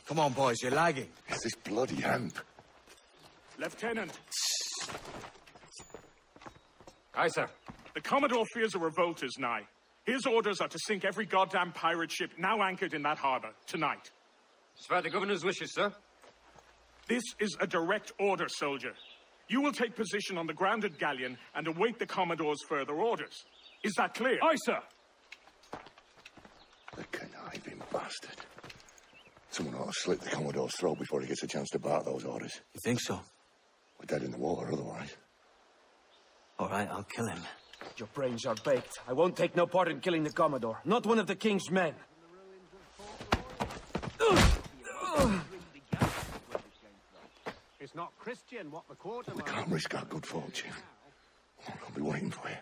Come on, boys, you're lagging. It's this bloody hemp. Lieutenant. Aye, sir. The Commodore fears a revolt is nigh. His orders are to sink every goddamn pirate ship now anchored in that harbor, tonight. It's by the governor's wishes, sir. This is a direct order, soldier. You will take position on the grounded galleon and await the Commodore's further orders. Is that clear? Aye, sir. The conniving bastard. Someone ought to slit the Commodore's throat before he gets a chance to bark those orders. You think so? We're dead in the water otherwise. All right, I'll kill him. Your brains are baked. I won't take no part in killing the Commodore. Not one of the King's men. It's not Christian what the quarter. We can't risk our good fortune. I'll be waiting for you.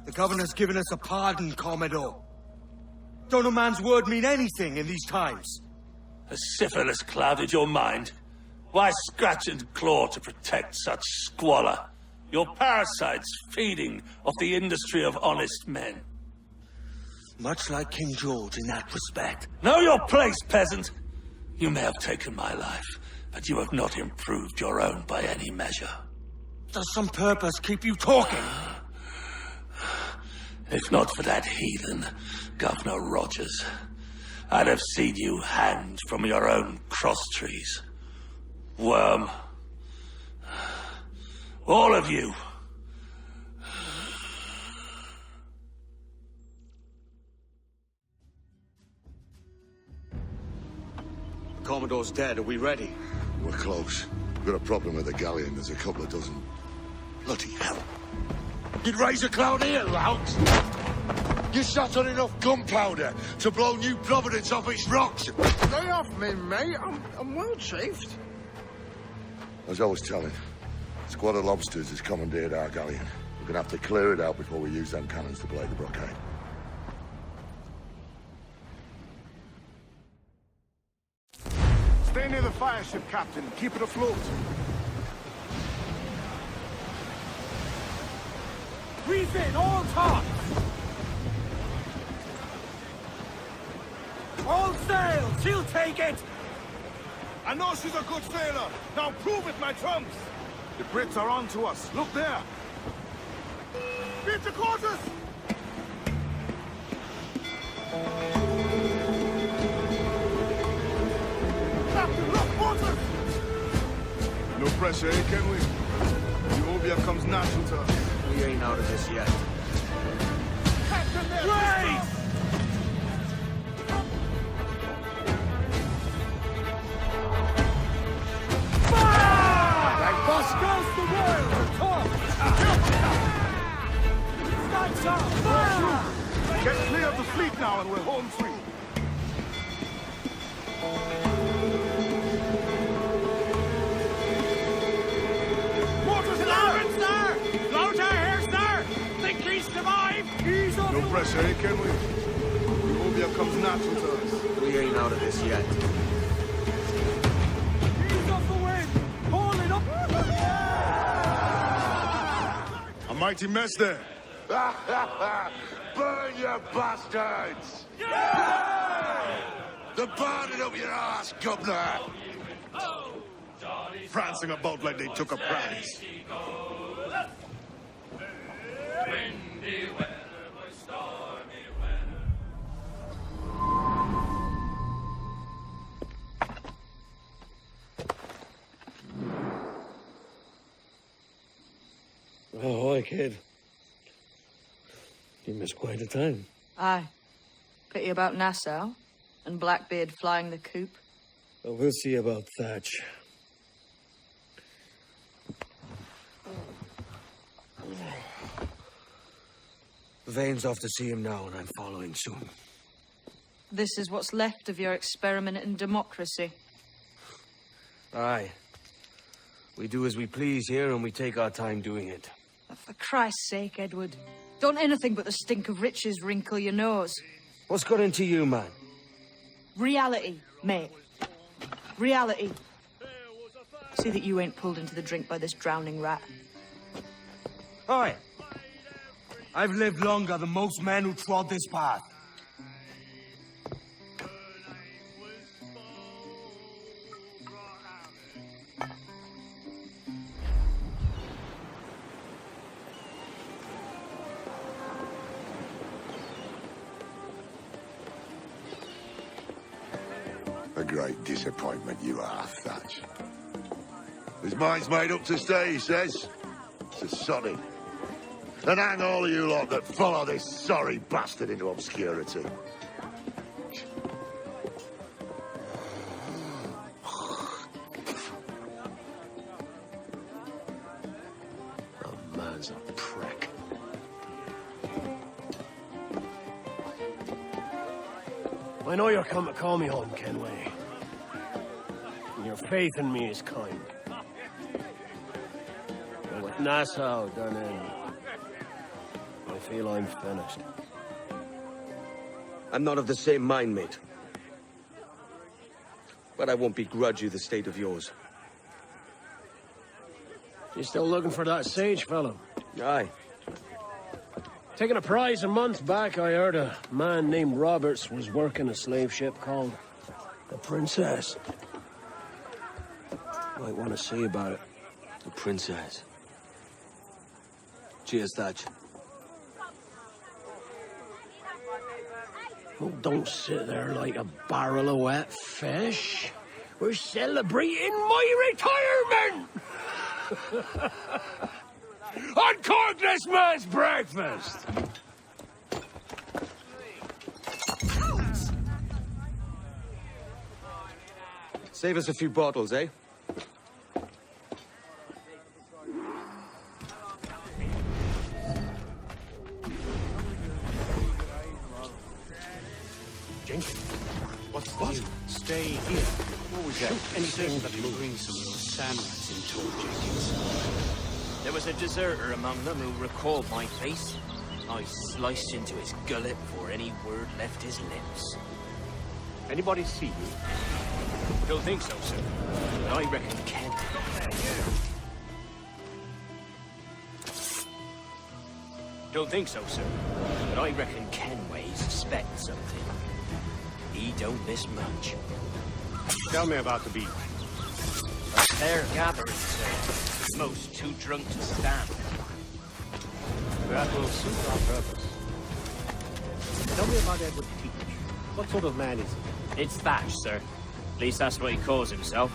The governor's given us a pardon, Commodore. Don't a man's word mean anything in these times? Has syphilis clouded your mind? Why scratch and claw to protect such squalor? Your parasites feeding off the industry of honest men. Much like King George in that respect. Know your place, peasant! You may have taken my life, but you have not improved your own by any measure. Does some purpose keep you talking? If not for that heathen, Governor Rogers, I'd have seen you hanged from your own cross trees. Worm. All of you. The Commodore's dead. Are we ready? We're close. We've got a problem with the galleon. There's a couple of dozen. Bloody hell. You'd raise a cloud here, lout! You sat on enough gunpowder to blow New Providence off its rocks! Stay off me, mate. I'm well chafed. As I was telling, a squad of lobsters has commandeered our galleon. We're gonna have to clear it out before we use them cannons to play the blockade. Stay near the fire ship, Captain. Keep it afloat. Reef in, all taut! All sail! She'll take it! I know she's a good sailor. Now prove it, my trumps. The Brits are on to us. Look there. Beat the quarters! Captain, look, quarters! No pressure, eh, can we? Ethiopia comes natural to us. We ain't out of this yet. Captain, there! Right! Goes the royal to top! Stacks up! Fire! Get clear of the fleet now and we're home free. Quarters down, sir! Floater here, sir! Think he's survived? He's on No the pressure, eh, can we? Ethiopia comes natural to us. We ain't out of this yet. He's off the wind! Haul it up! A mighty mess there. Burn, you bastards! They're burning up your ass, governor! Prancing about like they took a prize. Hi, kid. You missed quite a time. Aye. Pity about Nassau and Blackbeard flying the coop. Well, we'll see about Thatch. Vane's off to see him now, and I'm following soon. This is what's left of your experiment in democracy. Aye. We do as we please here, and we take our time doing it. For Christ's sake, Edward. Don't anything but the stink of riches wrinkle your nose. What's got into you, man? Reality, mate. Reality. See that you ain't pulled into the drink by this drowning rat. Aye. I've lived longer than most men who trod this path. A great disappointment you are, Thatch. His mind's made up to stay, he says. To sod. And hang all of you lot that follow this sorry bastard into obscurity. The man's a prick. I know you're come to call me home, Kenway. And your faith in me is kind. But with Nassau done in, I feel I'm finished. I'm not of the same mind, mate. But I won't begrudge you the state of yours. You still looking for that sage fellow? Aye. Taking a prize a month back, I heard a man named Roberts was working a slave ship called the Princess. Might want to see about it. The Princess. Cheers, Thatch. Oh, don't sit there like a barrel of wet fish. We're celebrating my retirement! Uncork this man's breakfast! Save us a few bottles, eh? What? Stay here. What was that? Anything but bring some of those sand rats into Jenkins. There was a deserter among them who recalled my face. I sliced into his gullet before any word left his lips. Anybody see you? Don't think so, sir. But I reckon Ken. Don't think so, sir. But I reckon Kenway suspects something. He don't miss much. Tell me about the beat. A fair gathering, sir. Most too drunk to stand. That will suit our purpose. Tell me about Edward Teach. What sort of man is he? It's Thatch, sir. At least that's what he calls himself.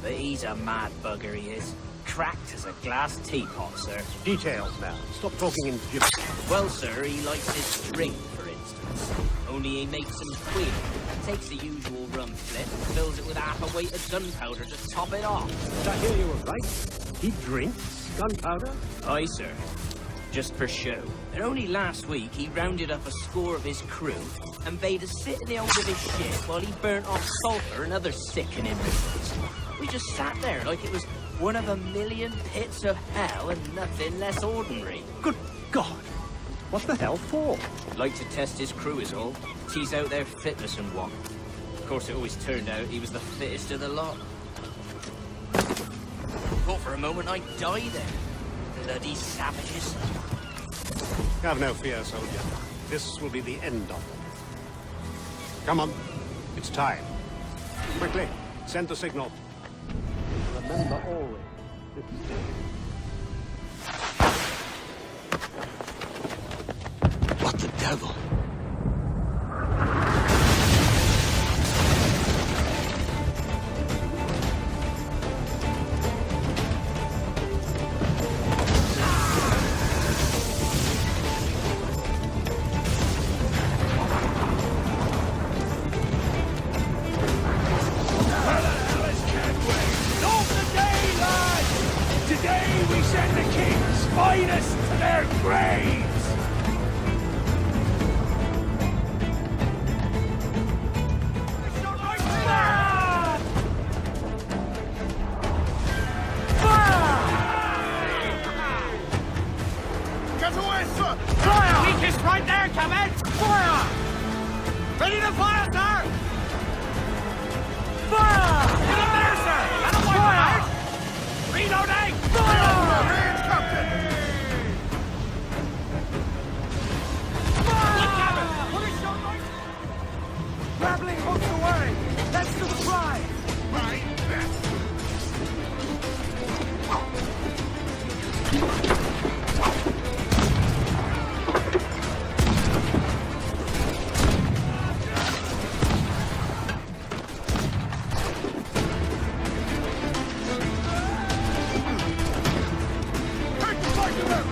But he's a mad bugger, he is. Cracked as a glass teapot, sir. Details now. Stop talking in gibberish. Well, sir, he likes his drink, for instance. Only he makes them queer. Takes the usual rum flip and fills it with half a weight of gunpowder to top it off. Did I hear you were right? He drinks gunpowder? Aye, sir. Just for show. And only last week, he rounded up a score of his crew and bade us sit in the hold of his ship while he burnt off sulphur and other sickening rituals. We just sat there like it was one of a million pits of hell and nothing less ordinary. Good God! What the hell for? Like to test his crew is all. Tease out their fitness and what. Of course, it always turned out he was the fittest of the lot. Thought for a moment I'd die there. Bloody savages. Have no fear, soldier. This will be the end of them. Come on. It's time. Quickly, send the signal. Remember always, this is it. What the devil? the king's finest to their graves! Get away, sir! Fire! Weakest right there, Captain! Fire! Ready to fire, sir! Fire! Get up there, sir! And away, fire! Reloading! Fire! Range, Captain! Look, Captain! Put a shot right... Grappling hooks away! That's the prize! Right, take the fight to them!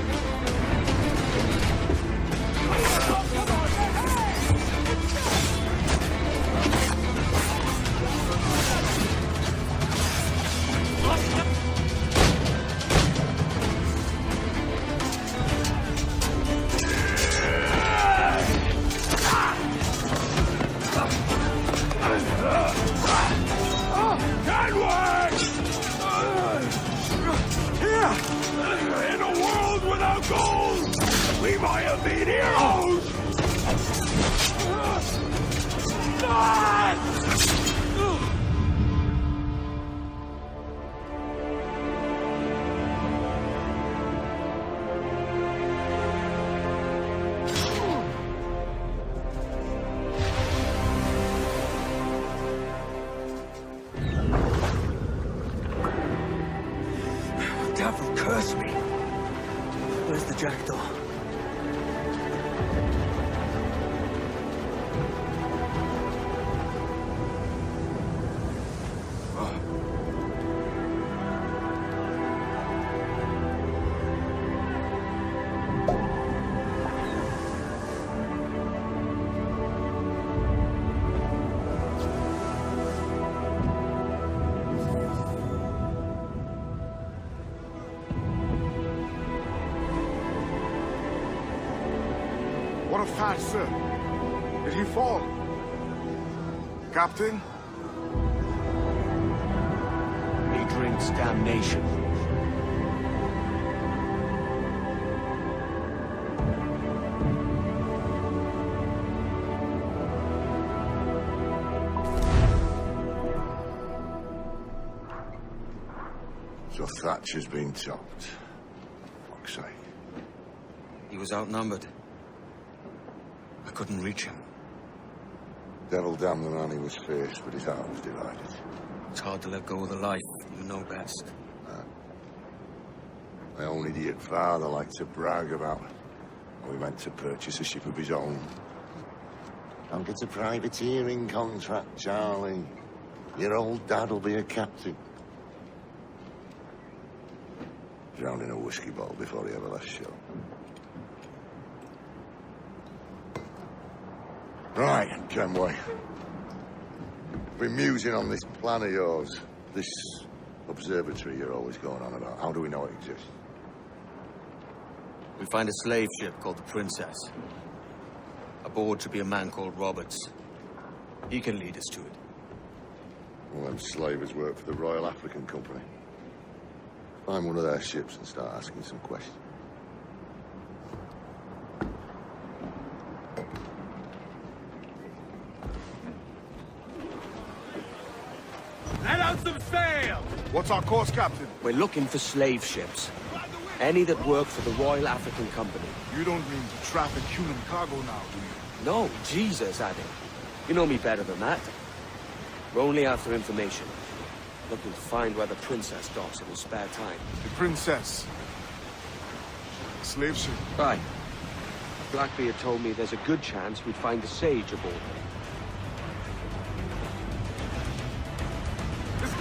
In a world without gold, we might have been heroes! Devil curse me. Where's the jackdaw? What of that, sir? Did he fall? Captain? He drinks damnation. So Thatcher's been topped. Fuck's sake. He was outnumbered. I couldn't reach him. Devil damn the man, he was fierce, but his heart was divided. It's hard to let go of the life. You know best. My own idiot father liked to brag about how he meant to purchase a ship of his own. Don't get a privateering contract, Charlie. Your old dad'll be a captain. Drowned in a whiskey bottle before he ever left shore. Right, Kenway. Been musing on this plan of yours. This observatory you're always going on about. How do we know it exists? We find a slave ship called the Princess. Aboard should be a man called Roberts. He can lead us to it. Well, them slavers work for the Royal African Company. Find one of their ships and start asking some questions. Let out some sail! What's our course, Captain? We're looking for slave ships. Any that work for the Royal African Company. You don't mean to traffic human cargo now, do you? No, Jesus, Adam. You know me better than that. We're only after information. Looking to find where the Princess docks in her spare time. The Princess. A slave ship. Right. Blackbeard told me there's a good chance we'd find a sage aboard.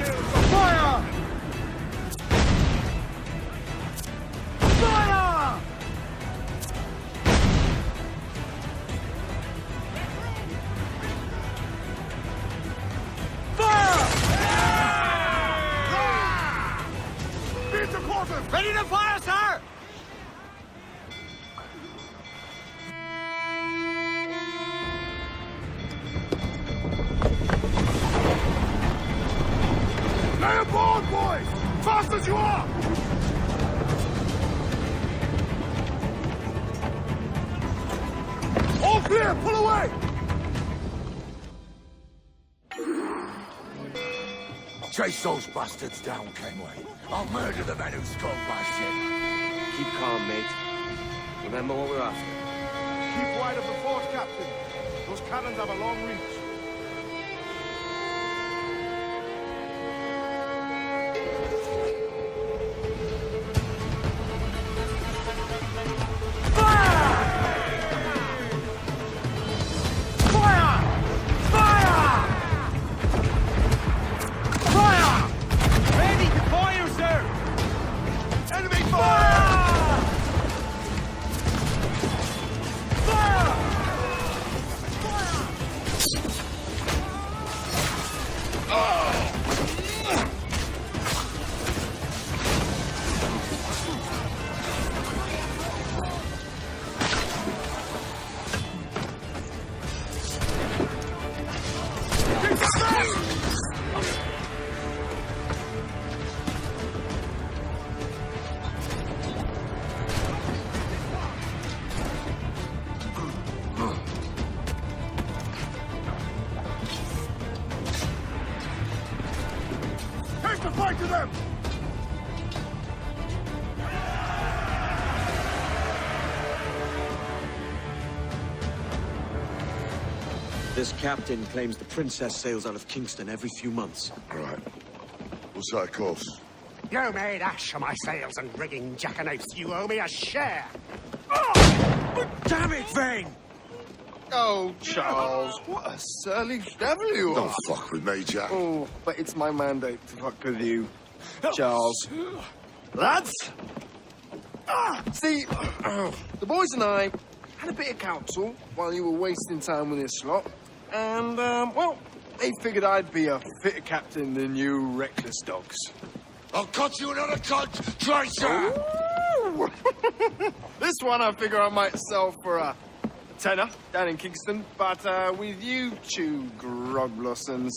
Fire! Fire! Fire! Beat the course! mortar! Ready to fire, sir! Lay aboard, boys! Fast as you are! All clear! Pull away! Chase those bastards down, Kenway. I'll murder the men who stole my ship. Keep calm, mate. Remember what we're after. Keep wide of the fort, Captain. Those cannons have a long reach. Fight to them! This captain claims the princess sails out of Kingston every few months. Right. What's that course? You made ash of my sails and rigging, jackanapes. You owe me a share. Damn it, Vane! Oh, Charles, what a surly devil you are. Don't fuck with me, Jack. Oh, but it's my mandate to fuck with you, Charles. Lads! See, the boys and I had a bit of counsel while you were wasting time with this lot. And, well, they figured I'd be a fitter captain than you reckless dogs. I'll cut you another cunt, traitor! This one I figure I might sell for a tenner down in Kingston, but with you two grog blossoms,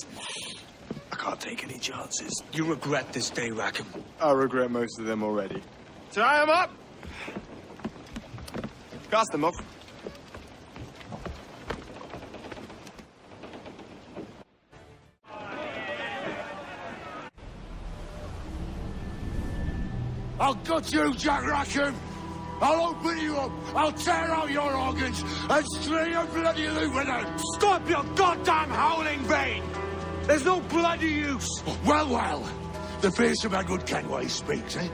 I can't take any chances. You regret this day, Rackham. I regret most of them already. Tie them up! Cast them off. I'll gut you, Jack Rackham! I'll open you up, I'll tear out your organs, and string your bloody loot out! Stop your goddamn howling, Vane! There's no bloody use! Well, well, the fearsome Edward Kenway speaks, eh?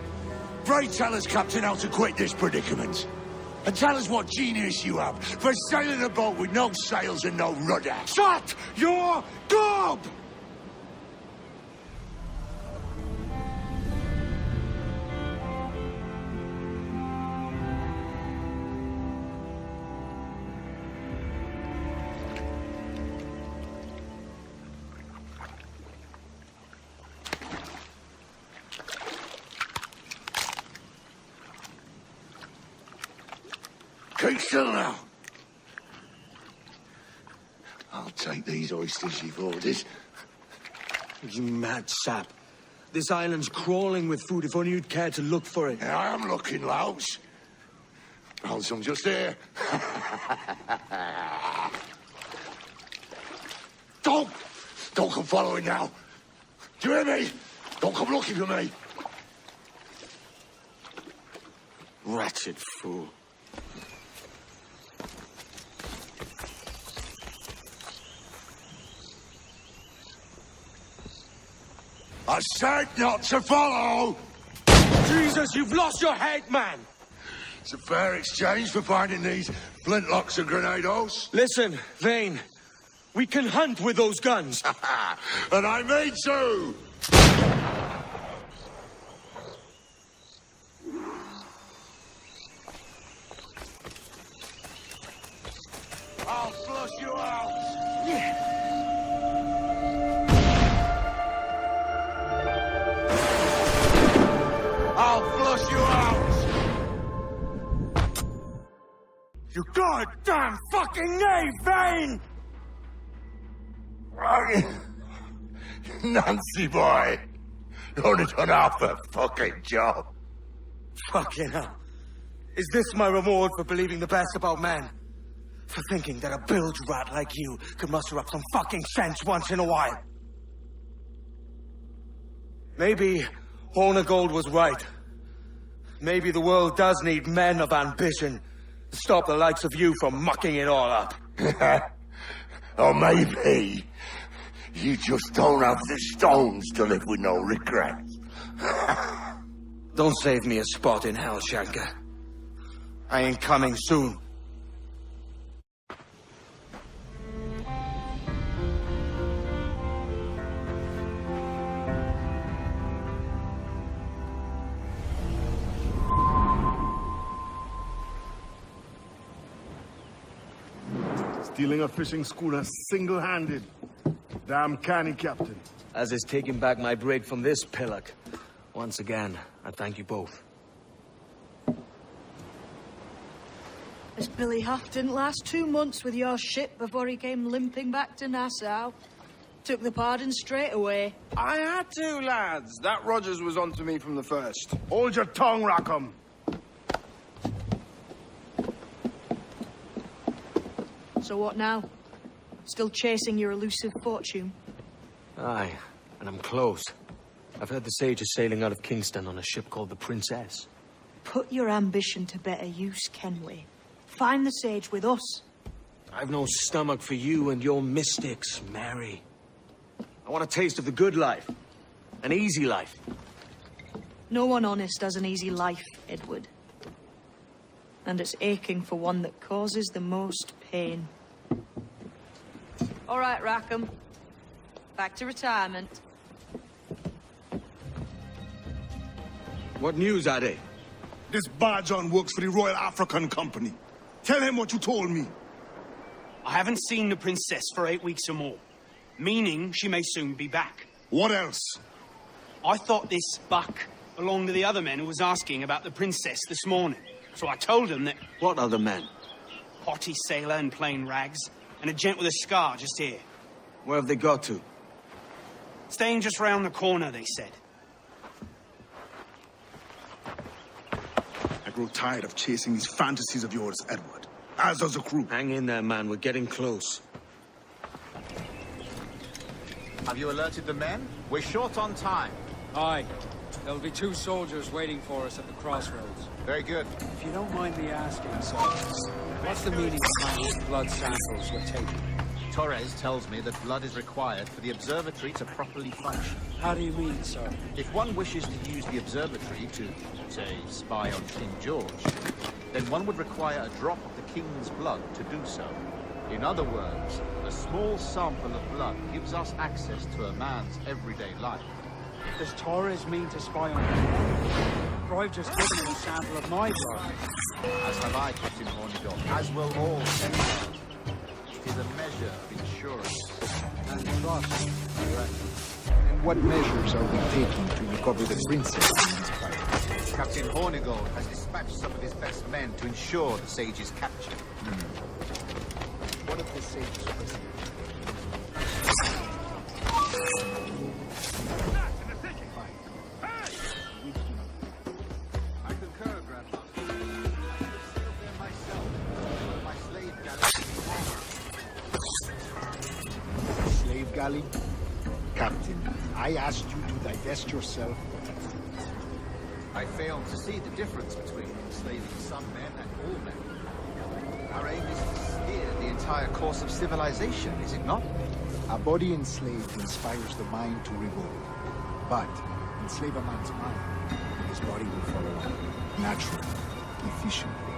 Pray tell us, Captain, how to quit this predicament. And tell us what genius you have for sailing a boat with no sails and no rudder. Shut your gob! Keep still now. I'll take these oysters you've ordered. You mad sap. This island's crawling with food if only you'd care to look for it. Yeah, I am looking, Louts. Hold some just here. Don't come following now. Do you hear me? Don't come looking for me. Wretched fool. I said not to follow! Jesus, you've lost your head, man! It's a fair exchange for finding these flintlocks and grenados. Listen, Vane, we can hunt with those guns. And I mean to! I'll flush you out! I'll flush You goddamn fucking knave, Vane! Nancy boy! You only done half the fucking job. Fucking hell. Is this my reward for believing the best about men? For thinking that a bilge rat like you could muster up some fucking sense once in a while? Maybe Hornigold was right. Maybe the world does need men of ambition to stop the likes of you from mucking it all up. Or maybe you just don't have the stones to live with no regrets. Don't save me a spot in hell, Shanka. I ain't coming soon. Stealing a fishing schooner single-handed. Damn canny, Captain. As is taking back my brig from this pillock. Once again, I thank you both. This Billy Huff didn't last 2 months with your ship before he came limping back to Nassau. Took the pardon straight away. I had to, lads. That Rogers was onto me from the first. Hold your tongue, Rackham. So what now? Still chasing your elusive fortune? Aye, and I'm close. I've heard the Sage is sailing out of Kingston on a ship called the Princess. Put your ambition to better use, Kenway. Find the Sage with us. I've no stomach for you and your mystics, Mary. I want a taste of the good life. An easy life. No one honest has an easy life, Edward. And it's aching for one that causes the most pain. All right, Rackham. Back to retirement. What news, Ade? This Barjon works for the Royal African Company. Tell him what you told me. I haven't seen the princess for 8 weeks or more, meaning she may soon be back. What else? I thought this buck belonged to the other men who was asking about the princess this morning. So I told him that... What other men? Potty sailor in plain rags, and a gent with a scar just here. Where have they got to? Staying just round the corner, they said. I grow tired of chasing these fantasies of yours, Edward. As does the crew. Hang in there, man. We're getting close. Have you alerted the men? We're short on time. Aye. There'll be 2 soldiers waiting for us at the crossroads. Very good. If you don't mind me asking, sir, what's the meaning behind these blood samples we're taking? Torres tells me that blood is required for the observatory to properly function. How do you mean, sir? If one wishes to use the observatory to, say, spy on King George, then one would require a drop of the King's blood to do so. In other words, a small sample of blood gives us access to a man's everyday life. Does Torres mean to spy on him? For I've just given him a sample of my blood. As have I, Captain Hornigold, as will all sailors. It is a measure of insurance. And trust, correct. And what measures are we taking to recover the princess in this fight? Captain Hornigold has dispatched some of his best men to ensure the Sage's capture. What of the Sage's prisoner? I concur, Grandmaster. I could sail there myself, but my slave galley. Slave galley? Captain, I asked you to divest yourself. I failed to see the difference between enslaving some men and all men. Our aim is to steer the entire course of civilization, is it not? A body enslaved inspires the mind to revolt. But enslave a man's mind, and his body will follow on, naturally, efficiently.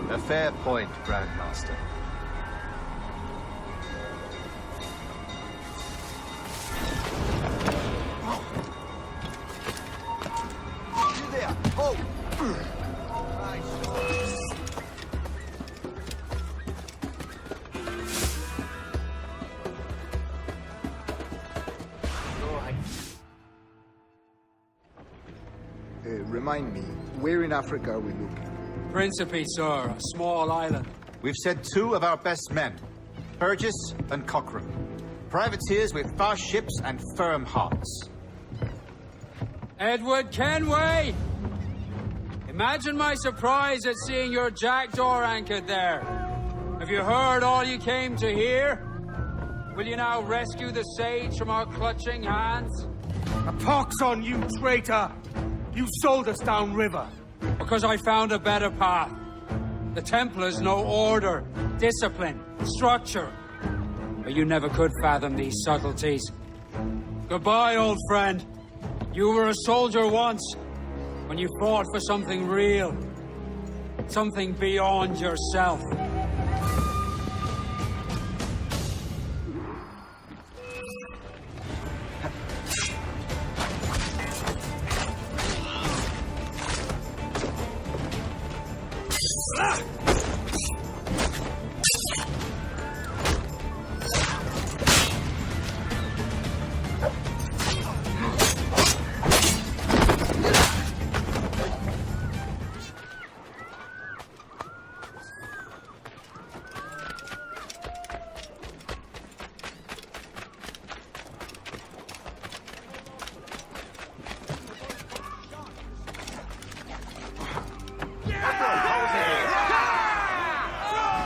A fair point, Grandmaster. You there! Oh! Remind me, where in Africa are we looking? Principe, sir, a small island. We've sent 2 of our best men, Burgess and Cochrane. Privateers with fast ships and firm hearts. Edward Kenway! Imagine my surprise at seeing your jackdaw anchored there. Have you heard all you came to hear? Will you now rescue the sage from our clutching hands? A pox on you, traitor! You sold us downriver. Because I found a better path. The Templars know order, discipline, structure. But you never could fathom these subtleties. Goodbye, old friend. You were a soldier once, when you fought for something real. Something beyond yourself.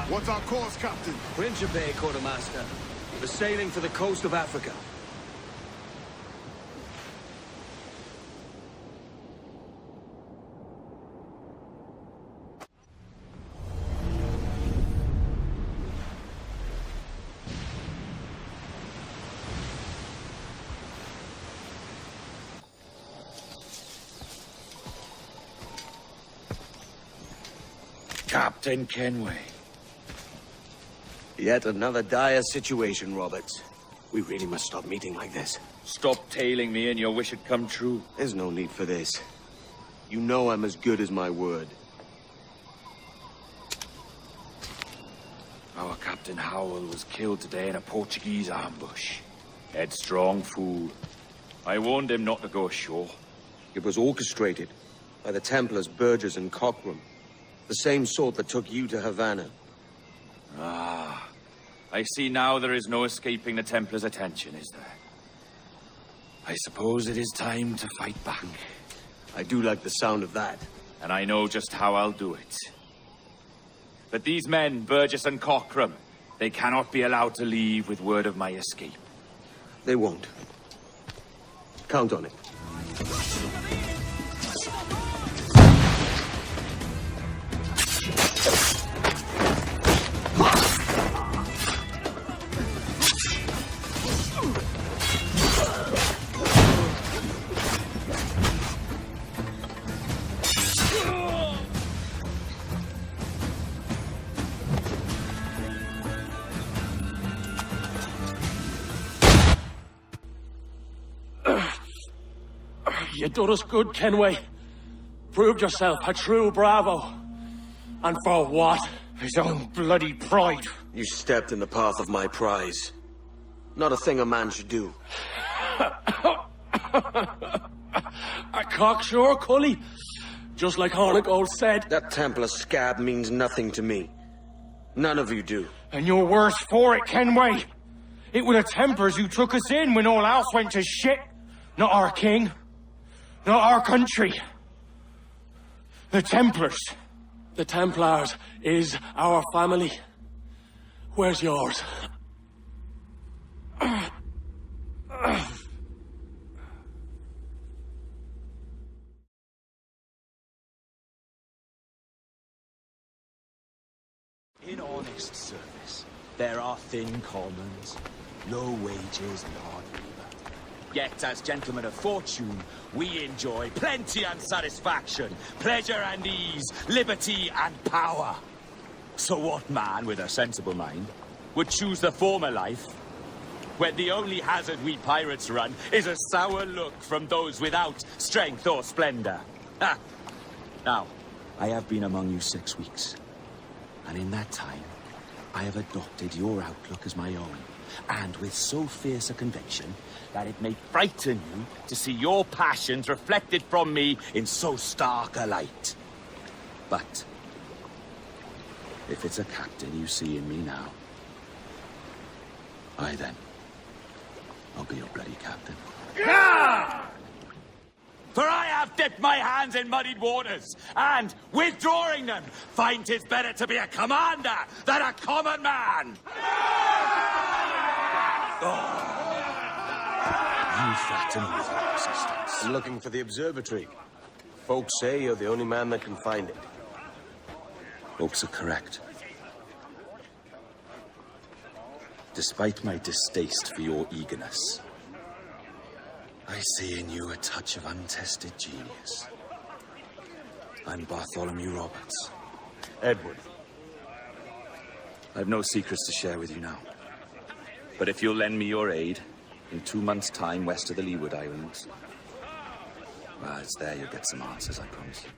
What's our course, Captain? Prince Bay, Quartermaster. We're sailing for the coast of Africa. Captain Kenway. Yet another dire situation, Roberts. We really must stop meeting like this. Stop tailing me and your wish had come true. There's no need for this. You know I'm as good as my word. Our Captain Howell was killed today in a Portuguese ambush. Headstrong fool. I warned him not to go ashore. It was orchestrated by the Templars Burgess and Cochrane. The same sort that took you to Havana. Ah. I see now there is no escaping the Templars' attention, is there? I suppose it is time to fight back. I do like the sound of that. And I know just how I'll do it. But these men, Burgess and Cochrane, they cannot be allowed to leave with word of my escape. They won't. Count on it. You done us good, Kenway. Proved yourself a true bravo. And for what? His own bloody pride. You stepped in the path of my prize. Not a thing a man should do. A cocksure, Cully. Just like Hornigold said. That Templar scab means nothing to me. None of you do. And you're worse for it, Kenway. It were the Templars who took us in when all else went to shit. Not our king. Not our country. The Templars. The Templars is our family. Where's yours? In honest service, there are thin commons, low wages and hard labor. Yet, as gentlemen of fortune, we enjoy plenty and satisfaction, pleasure and ease, liberty and power. So what man with a sensible mind would choose the former life, when the only hazard we pirates run is a sour look from those without strength or splendor? Ha! Now, I have been among you 6 weeks, and in that time, I have adopted your outlook as my own, and with so fierce a conviction that it may frighten you to see your passions reflected from me in so stark a light. But If it's a captain you see in me now, aye then, I'll be your bloody captain. For I have dipped my hands in muddied waters, and, withdrawing them, find 'tis better to be a commander than a common man! You flatter me with your existence. I'm looking for the observatory. Folks say you're the only man that can find it. Folks are correct. Despite my distaste for your eagerness, I see in you a touch of untested genius. I'm Bartholomew Roberts. Edward. I've no secrets to share with you now. But if you'll lend me your aid, in 2 months' time west of the Leeward Islands, well, it's there you'll get some answers, I promise you.